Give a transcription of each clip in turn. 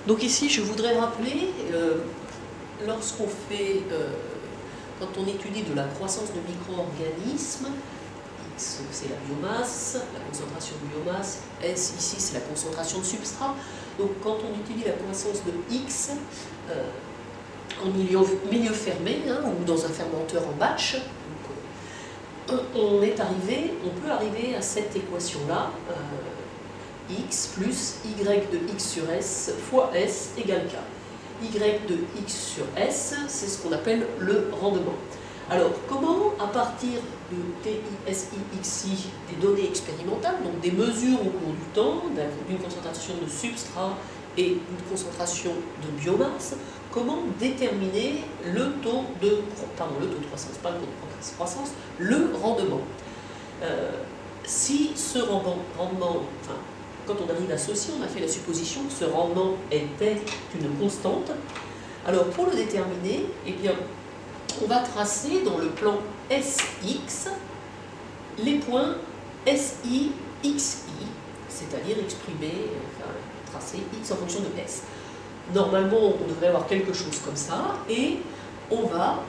Donc ici, je voudrais rappeler, lorsqu'on fait, quand on étudie de la croissance de micro-organismes, X c'est la biomasse, la concentration de biomasse, S ici c'est la concentration de substrat. Donc quand on étudie la croissance de X en milieu fermé, hein, ou dans un fermenteur en batch, on peut arriver à cette équation-là, x plus y de x sur s fois s égale k. Y de x sur s, c'est ce qu'on appelle le rendement. Alors, comment, à partir de TI, SI, XI, des données expérimentales, donc des mesures au cours du temps, d'une concentration de substrat et d'une concentration de biomasse, comment déterminer le taux de croissance, pas le taux de croissance, le rendement. Si ce rendement, quand on arrive à ceci, on a fait la supposition que ce rendement était une constante. Alors pour le déterminer, eh bien, on va tracer dans le plan SX les points SI, XI, c'est-à-dire tracer X en fonction de S. Normalement, on devrait avoir quelque chose comme ça, et on va,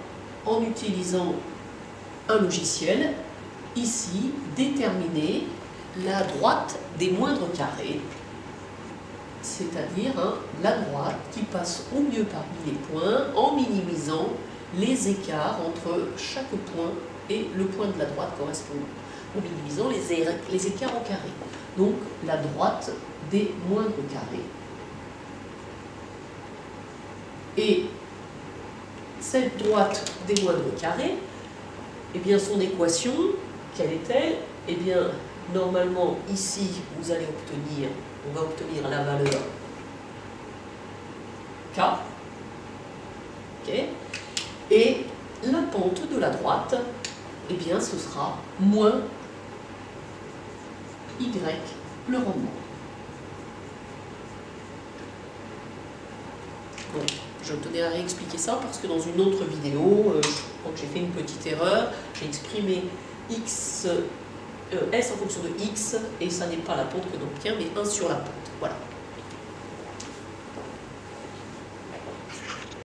en utilisant un logiciel, ici, déterminer la droite des moindres carrés, c'est-à-dire la droite qui passe au mieux parmi les points en minimisant les écarts entre chaque point et le point de la droite correspondant, en minimisant les écarts en carré. Donc la droite des moindres carrés. Et cette droite des moindres carrés, eh bien son équation, quelle est-elle? Eh bien, normalement, ici, on va obtenir la valeur K, okay, et la pente de la droite, eh bien, ce sera moins Y, le rendement. Donc, je tenais à réexpliquer ça parce que dans une autre vidéo, je crois que j'ai fait une petite erreur, j'ai exprimé S en fonction de X, et ça n'est pas la pente que l'on obtient, mais 1 sur la pente. Voilà.